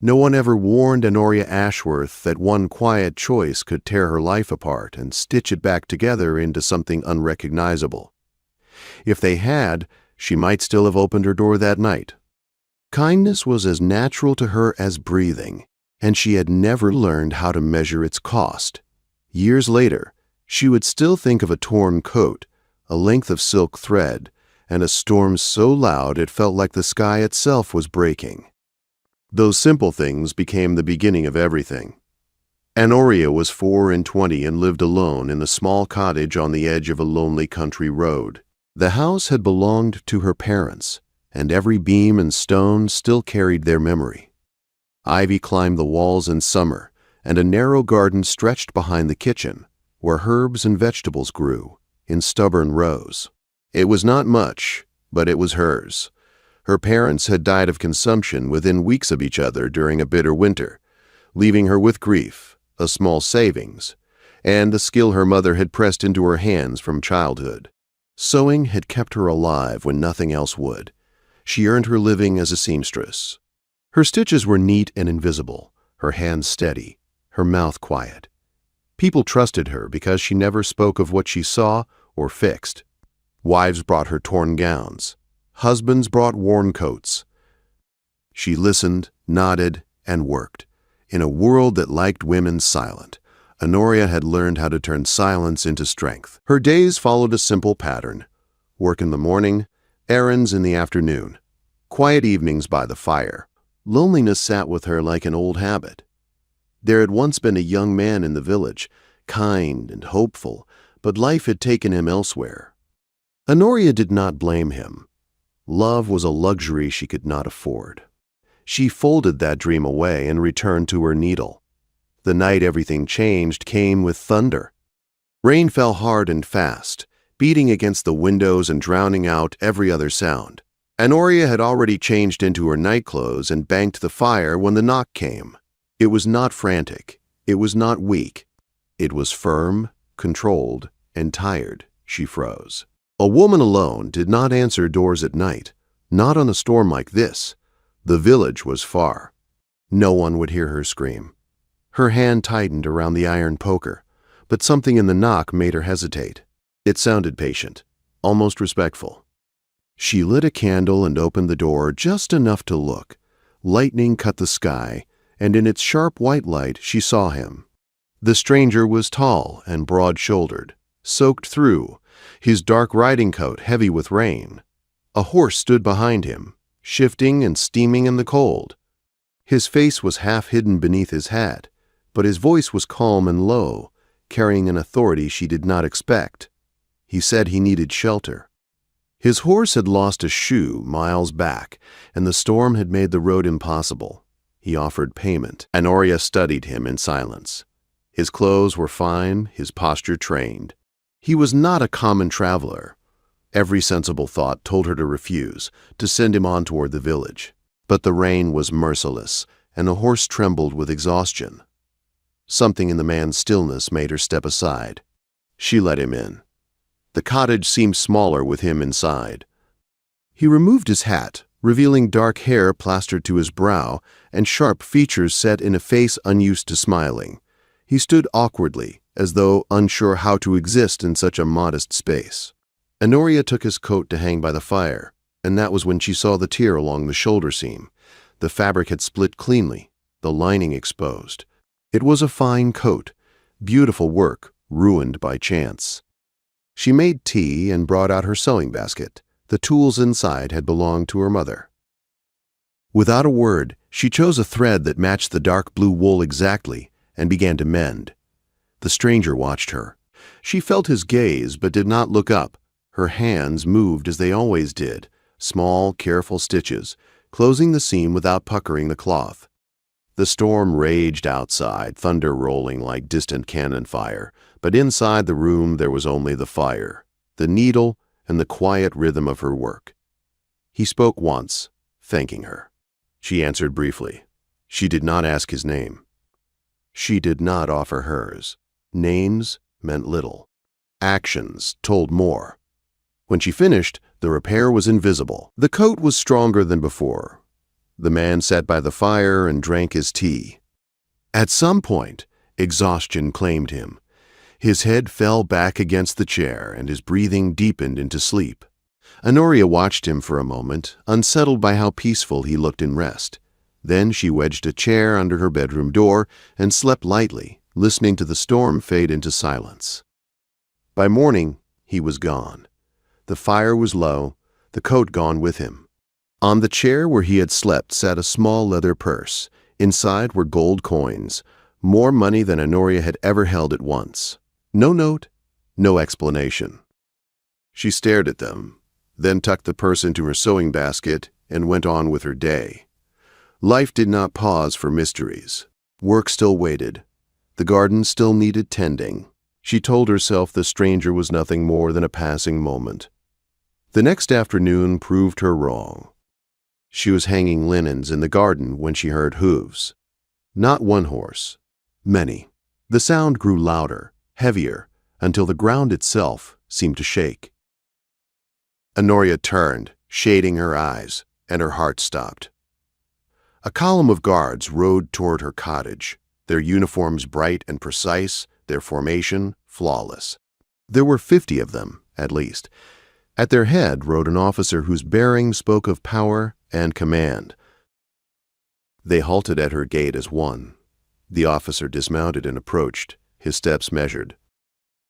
No one ever warned Honoria Ashworth that one quiet choice could tear her life apart and stitch it back together into something unrecognizable. If they had, she might still have opened her door that night. Kindness was as natural to her as breathing, and she had never learned how to measure its cost. Years later, she would still think of a torn coat, a length of silk thread, and a storm so loud it felt like the sky itself was breaking. Those simple things became the beginning of everything. Honoria was 24 and lived alone in a small cottage on the edge of a lonely country road. The house had belonged to her parents, and every beam and stone still carried their memory. Ivy climbed the walls in summer, and a narrow garden stretched behind the kitchen, where herbs and vegetables grew, in stubborn rows. It was not much, but it was hers. Her parents had died of consumption within weeks of each other during a bitter winter, leaving her with grief, a small savings, and the skill her mother had pressed into her hands from childhood. Sewing had kept her alive when nothing else would. She earned her living as a seamstress. Her stitches were neat and invisible, her hands steady, her mouth quiet. People trusted her because she never spoke of what she saw or fixed. Wives brought her torn gowns. Husbands brought worn coats. She listened, nodded, and worked. In a world that liked women silent, Honoria had learned how to turn silence into strength. Her days followed a simple pattern: work in the morning, errands in the afternoon, quiet evenings by the fire. Loneliness sat with her like an old habit. There had once been a young man in the village, kind and hopeful, but life had taken him elsewhere. Honoria did not blame him. Love was a luxury she could not afford. She folded that dream away and returned to her needle. The night everything changed came with thunder. Rain fell hard and fast, beating against the windows and drowning out every other sound. Honoria had already changed into her nightclothes and banked the fire when the knock came. It was not frantic. It was not weak. It was firm, controlled, and tired. She froze. A woman alone did not answer doors at night, not on a storm like this. The village was far. No one would hear her scream. Her hand tightened around the iron poker, but something in the knock made her hesitate. It sounded patient, almost respectful. She lit a candle and opened the door just enough to look. Lightning cut the sky, and in its sharp white light she saw him. The stranger was tall and broad-shouldered, soaked through, his dark riding coat heavy with rain. A horse stood behind him, shifting and steaming in the cold. His face was half hidden beneath his hat, but his voice was calm and low, carrying an authority she did not expect. He said he needed shelter. His horse had lost a shoe miles back, and the storm had made the road impossible. He offered payment. Honoria studied him in silence. His clothes were fine, his posture trained. He was not a common traveler. Every sensible thought told her to refuse, to send him on toward the village. But the rain was merciless, and the horse trembled with exhaustion. Something in the man's stillness made her step aside. She let him in. The cottage seemed smaller with him inside. He removed his hat, revealing dark hair plastered to his brow and sharp features set in a face unused to smiling. He stood awkwardly, as though unsure how to exist in such a modest space. Honoria took his coat to hang by the fire, and that was when she saw the tear along the shoulder seam. The fabric had split cleanly, the lining exposed. It was a fine coat, beautiful work, ruined by chance. She made tea and brought out her sewing basket. The tools inside had belonged to her mother. Without a word, she chose a thread that matched the dark blue wool exactly and began to mend. The stranger watched her. She felt his gaze but did not look up. Her hands moved as they always did, small, careful stitches, closing the seam without puckering the cloth. The storm raged outside, thunder rolling like distant cannon fire, but inside the room there was only the fire, the needle, and the quiet rhythm of her work. He spoke once, thanking her. She answered briefly. She did not ask his name. She did not offer hers. Names meant little. Actions told more. When she finished, the repair was invisible. The coat was stronger than before. The man sat by the fire and drank his tea. At some point, exhaustion claimed him. His head fell back against the chair and his breathing deepened into sleep. Honoria watched him for a moment, unsettled by how peaceful he looked in rest. Then she wedged a chair under her bedroom door and slept lightly, listening to the storm fade into silence. By morning, he was gone. The fire was low, the coat gone with him. On the chair where he had slept sat a small leather purse. Inside were gold coins, more money than Honoria had ever held at once. No note, no explanation. She stared at them, then tucked the purse into her sewing basket and went on with her day. Life did not pause for mysteries. Work still waited. The garden still needed tending. She told herself the stranger was nothing more than a passing moment. The next afternoon proved her wrong. She was hanging linens in the garden when she heard hooves. Not one horse, many. The sound grew louder, heavier, until the ground itself seemed to shake. Honoria turned, shading her eyes, and her heart stopped. A column of guards rode toward her cottage, their uniforms bright and precise, their formation flawless. There were 50 of them, at least. At their head rode an officer whose bearing spoke of power and command. They halted at her gate as one. The officer dismounted and approached, his steps measured.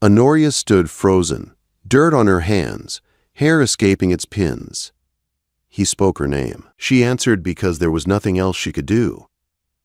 Honoria stood frozen, dirt on her hands, hair escaping its pins. He spoke her name. She answered because there was nothing else she could do.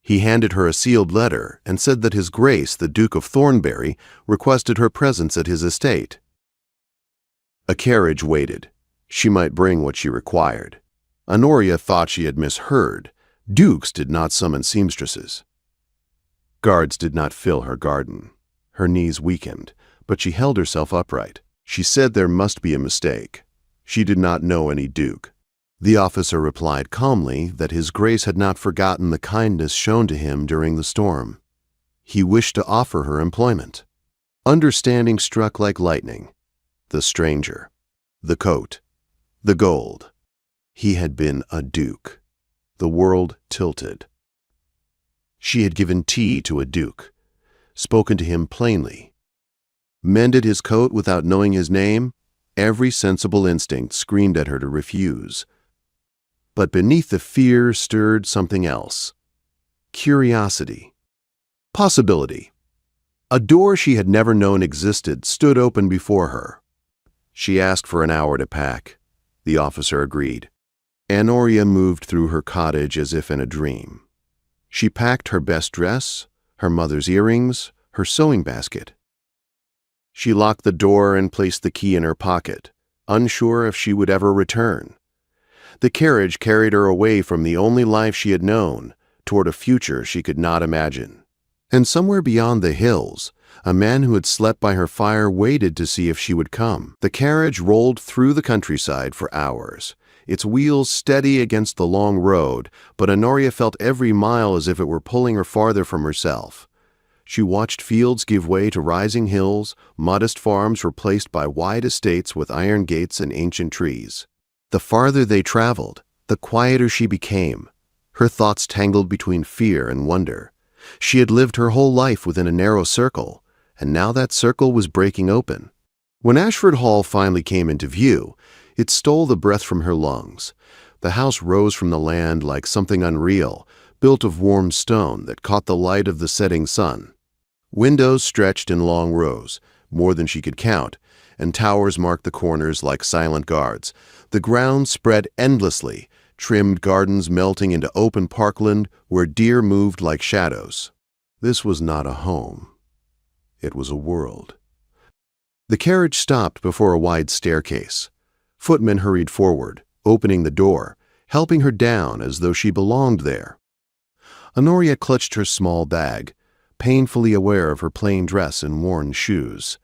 He handed her a sealed letter and said that His Grace, the Duke of Thornbury, requested her presence at his estate. A carriage waited. She might bring what she required. Honoria thought she had misheard. Dukes did not summon seamstresses. Guards did not fill her garden. Her knees weakened, but she held herself upright. She said there must be a mistake. She did not know any duke. The officer replied calmly that His Grace had not forgotten the kindness shown to him during the storm. He wished to offer her employment. Understanding struck like lightning. The stranger, the coat, the gold. He had been a duke. The world tilted. She had given tea to a duke, spoken to him plainly, mended his coat without knowing his name. Every sensible instinct screamed at her to refuse. But beneath the fear stirred something else. Curiosity. Possibility. A door she had never known existed stood open before her. She asked for an hour to pack. The officer agreed. Honoria moved through her cottage as if in a dream. She packed her best dress, her mother's earrings, her sewing basket. She locked the door and placed the key in her pocket, unsure if she would ever return. The carriage carried her away from the only life she had known, toward a future she could not imagine. And somewhere beyond the hills, a man who had slept by her fire waited to see if she would come. The carriage rolled through the countryside for hours, its wheels steady against the long road, but Honoria felt every mile as if it were pulling her farther from herself. She watched fields give way to rising hills, modest farms replaced by wide estates with iron gates and ancient trees. The farther they traveled, the quieter she became. Her thoughts tangled between fear and wonder. She had lived her whole life within a narrow circle, and now that circle was breaking open. When Ashford Hall finally came into view, it stole the breath from her lungs. The house rose from the land like something unreal, built of warm stone that caught the light of the setting sun. Windows stretched in long rows, more than she could count, and towers marked the corners like silent guards. The grounds spread endlessly, trimmed gardens melting into open parkland where deer moved like shadows. This was not a home. It was a world. The carriage stopped before a wide staircase. Footmen hurried forward, opening the door, helping her down as though she belonged there. Honoria clutched her small bag, painfully aware of her plain dress and worn shoes.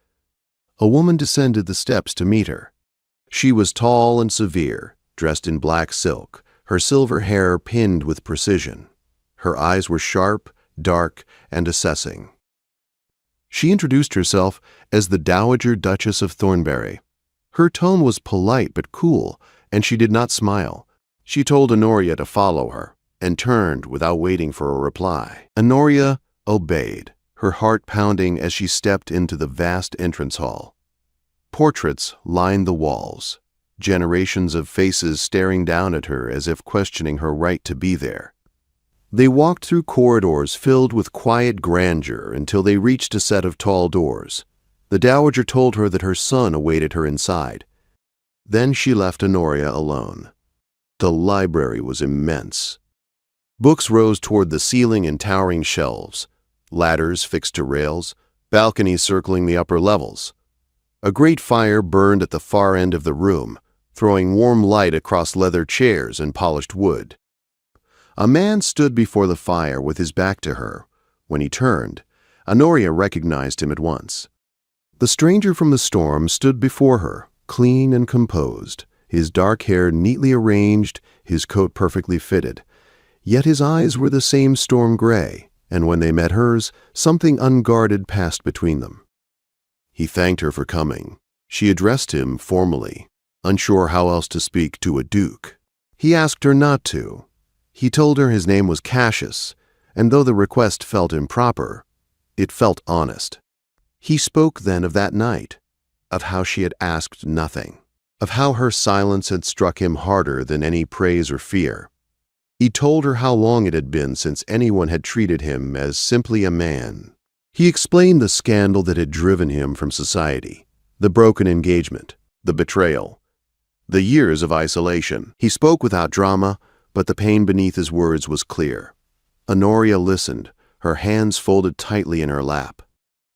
A woman descended the steps to meet her. She was tall and severe, dressed in black silk, her silver hair pinned with precision. Her eyes were sharp, dark, and assessing. She introduced herself as the Dowager Duchess of Thornbury. Her tone was polite but cool, and she did not smile. She told Honoria to follow her. and turned without waiting for a reply. Honoria obeyed, her heart pounding as she stepped into the vast entrance hall. Portraits lined the walls, generations of faces staring down at her as if questioning her right to be there. They walked through corridors filled with quiet grandeur until they reached a set of tall doors. The dowager told her that her son awaited her inside. Then she left Honoria alone. The library was immense. Books rose toward the ceiling in towering shelves, ladders fixed to rails, balconies circling the upper levels. A great fire burned at the far end of the room, throwing warm light across leather chairs and polished wood. A man stood before the fire with his back to her. When he turned, Honoria recognized him at once. The stranger from the storm stood before her, clean and composed, his dark hair neatly arranged, his coat perfectly fitted. Yet his eyes were the same storm gray, and when they met hers, something unguarded passed between them. He thanked her for coming. She addressed him formally, unsure how else to speak to a duke. He asked her not to. He told her his name was Cassius, and though the request felt improper, it felt honest. He spoke then of that night, of how she had asked nothing, of how her silence had struck him harder than any praise or fear. He told her how long it had been since anyone had treated him as simply a man. He explained the scandal that had driven him from society, the broken engagement, the betrayal, the years of isolation. He spoke without drama, but the pain beneath his words was clear. Honoria listened, her hands folded tightly in her lap.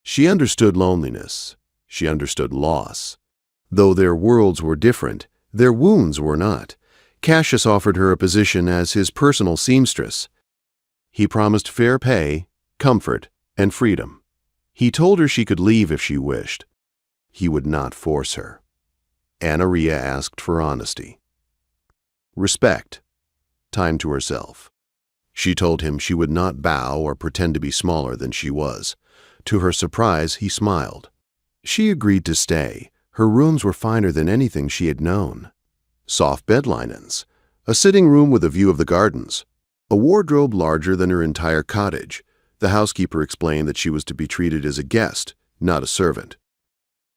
She understood loneliness. She understood loss. Though their worlds were different, their wounds were not. Cassius offered her a position as his personal seamstress. He promised fair pay, comfort, and freedom. He told her she could leave if she wished. He would not force her. Honoria asked for honesty. Respect. Time to herself. She told him she would not bow or pretend to be smaller than she was. To her surprise, he smiled. She agreed to stay. Her rooms were finer than anything she had known. Soft bed linens, a sitting room with a view of the gardens, a wardrobe larger than her entire cottage. The housekeeper explained that she was to be treated as a guest, not a servant.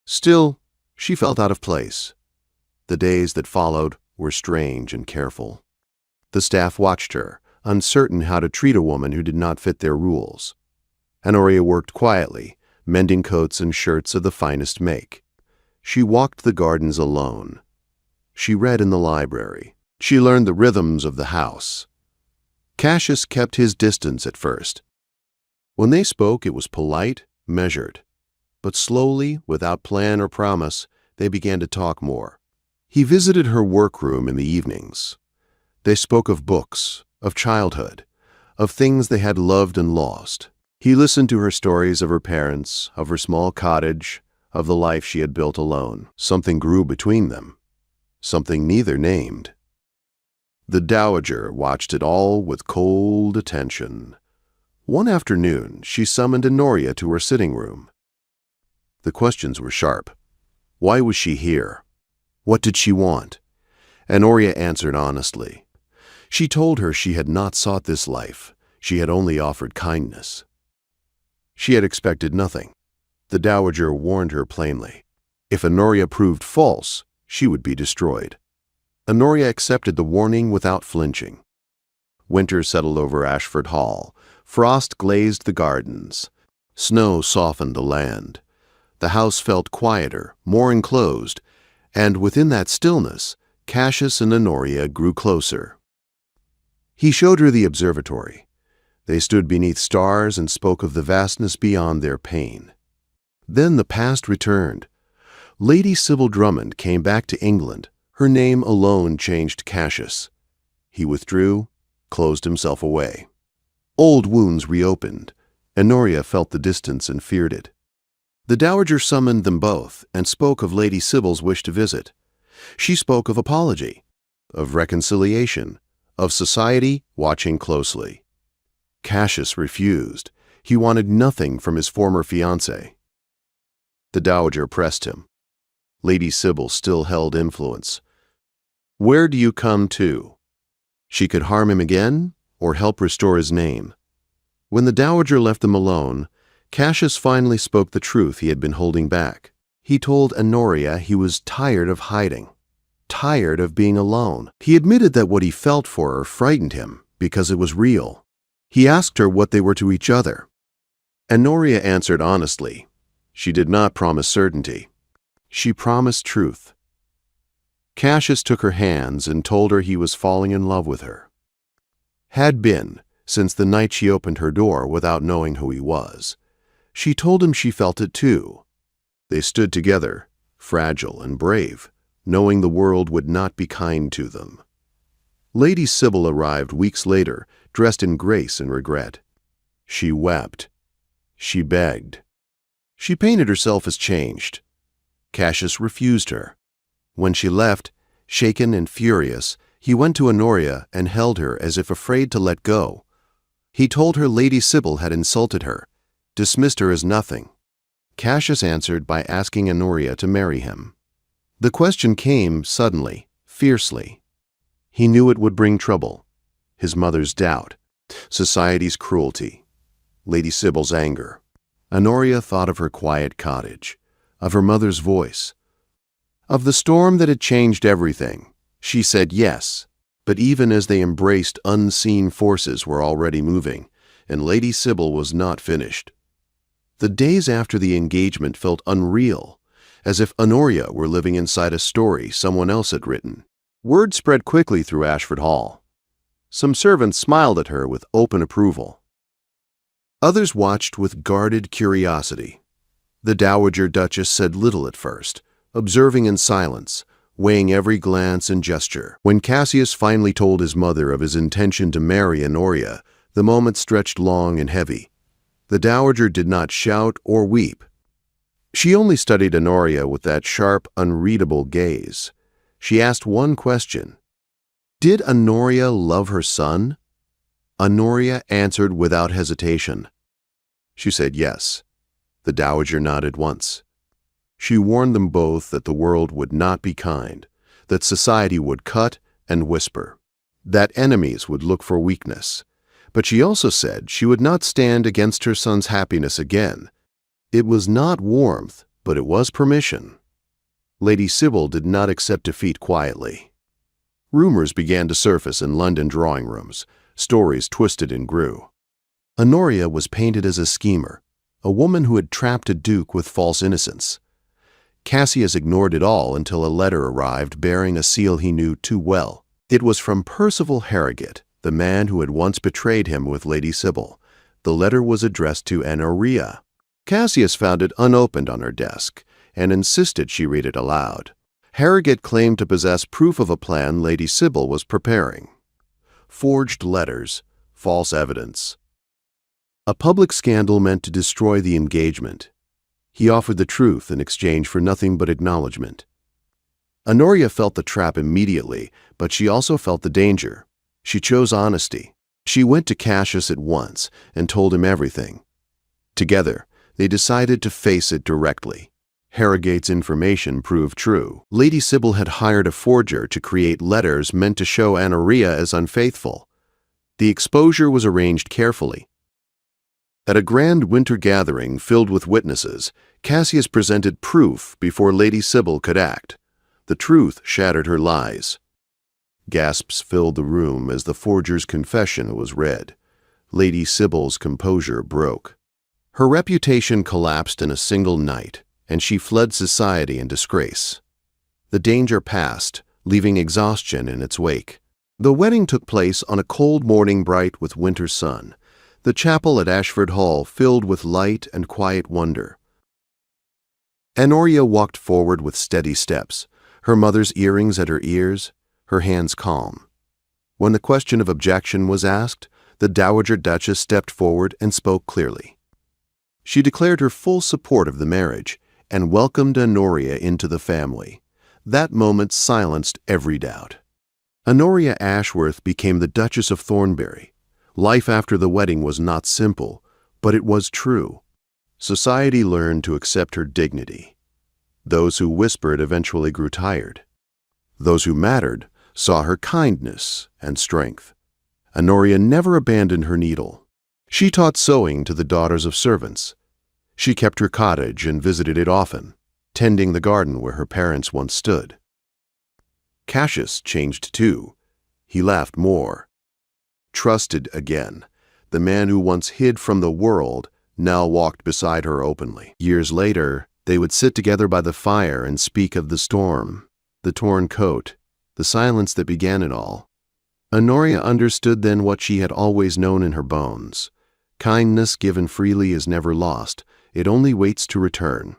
Still, she felt out of place. The days that followed were strange and careful. The staff watched her, uncertain how to treat a woman who did not fit their rules. Honoria worked quietly, mending coats and shirts of the finest make. She walked the gardens alone. She read in the library. She learned the rhythms of the house. Cassius kept his distance at first. When they spoke, it was polite, measured. But slowly, without plan or promise, they began to talk more. He visited her workroom in the evenings. They spoke of books, of childhood, of things they had loved and lost. He listened to her stories of her parents, of her small cottage, of the life she had built alone. Something grew between them, something neither named. The dowager watched it all with cold attention. One afternoon, she summoned Honoria to her sitting room. The questions were sharp. Why was she here? What did she want? Honoria answered honestly. She told her she had not sought this life. She had only offered kindness. She had expected nothing. The dowager warned her plainly. If Honoria proved false, she would be destroyed. Honoria accepted the warning without flinching. Winter settled over Ashford Hall. Frost glazed the gardens. Snow softened the land. The house felt quieter, more enclosed, and within that stillness, Cassius and Honoria grew closer. He showed her the observatory. They stood beneath stars and spoke of the vastness beyond their pain. Then the past returned. Lady Sybil Drummond came back to England. Her name alone changed Cassius. He withdrew, closed himself away. Old wounds reopened. Honoria felt the distance and feared it. The dowager summoned them both and spoke of Lady Sybil's wish to visit. She spoke of apology, of reconciliation, of society watching closely. Cassius refused. He wanted nothing from his former fiancée. The dowager pressed him. Lady Sybil still held influence. Where do you come to? She could harm him again, or help restore his name. When the dowager left them alone, Cassius finally spoke the truth he had been holding back. He told Honoria he was tired of hiding, tired of being alone. He admitted that what he felt for her frightened him because it was real. He asked her what they were to each other. Honoria answered honestly. She did not promise certainty. She promised truth. Cassius took her hands and told her he was falling in love with her. Had been, since the night she opened her door without knowing who he was. She told him she felt it too. They stood together, fragile and brave, knowing the world would not be kind to them. Lady Sybil arrived weeks later, dressed in grace and regret. She wept. She begged. She painted herself as changed. Cassius refused her. When she left, shaken and furious, he went to Honoria and held her as if afraid to let go. He told her Lady Sybil had insulted her, dismissed her as nothing. Cassius answered by asking Honoria to marry him. The question came suddenly, fiercely. He knew it would bring trouble. His mother's doubt, society's cruelty, Lady Sybil's anger. Honoria thought of her quiet cottage, of her mother's voice, of the storm that had changed everything. She said yes, but even as they embraced, unseen forces were already moving, and Lady Sybil was not finished. The days after the engagement felt unreal, as if Honoria were living inside a story someone else had written. Word spread quickly through Ashford Hall. Some servants smiled at her with open approval. Others watched with guarded curiosity. The Dowager Duchess said little at first, observing in silence, weighing every glance and gesture. When Cassius finally told his mother of his intention to marry Honoria, the moment stretched long and heavy. The Dowager did not shout or weep. She only studied Honoria with that sharp, unreadable gaze. She asked one question. Did Honoria love her son? Honoria answered without hesitation. She said yes. The Dowager nodded once. She warned them both that the world would not be kind, that society would cut and whisper, that enemies would look for weakness. But she also said she would not stand against her son's happiness again. It was not warmth, but it was permission. Lady Sybil did not accept defeat quietly. Rumors began to surface in London drawing rooms. Stories twisted and grew. Honoria was painted as a schemer, a woman who had trapped a duke with false innocence. Cassius ignored it all until a letter arrived bearing a seal he knew too well. It was from Percival Harrogate, the man who had once betrayed him with Lady Sybil. The letter was addressed to Honoria. Cassius found it unopened on her desk and insisted she read it aloud. Harrogate claimed to possess proof of a plan Lady Sybil was preparing. Forged letters, false evidence. A public scandal meant to destroy the engagement. He offered the truth in exchange for nothing but acknowledgement. Honoria felt the trap immediately, but she also felt the danger. She chose honesty. She went to Cassius at once and told him everything. Together, they decided to face it directly. Harrogate's information proved true. Lady Sybil had hired a forger to create letters meant to show Honoria as unfaithful. The exposure was arranged carefully. At a grand winter gathering filled with witnesses, Cassius presented proof before Lady Sybil could act. The truth shattered her lies. Gasps filled the room as the forger's confession was read. Lady Sybil's composure broke. Her reputation collapsed in a single night, and she fled society in disgrace. The danger passed, leaving exhaustion in its wake. The wedding took place on a cold morning bright with winter sun. The chapel at Ashford Hall filled with light and quiet wonder. Honoria walked forward with steady steps, her mother's earrings at her ears, her hands calm. When the question of objection was asked, the Dowager Duchess stepped forward and spoke clearly. She declared her full support of the marriage and welcomed Honoria into the family. That moment silenced every doubt. Honoria Ashworth became the Duchess of Thornbury. Life after the wedding was not simple, but it was true. Society learned to accept her dignity. Those who whispered eventually grew tired. Those who mattered saw her kindness and strength. Honoria never abandoned her needle. She taught sewing to the daughters of servants. She kept her cottage and visited it often, tending the garden where her parents once stood. Cassius changed too. He laughed more. Trusted again. The man who once hid from the world now walked beside her openly. Years later, they would sit together by the fire and speak of the storm, the torn coat, the silence that began it all. Honoria understood then what she had always known in her bones. Kindness given freely is never lost. It only waits to return.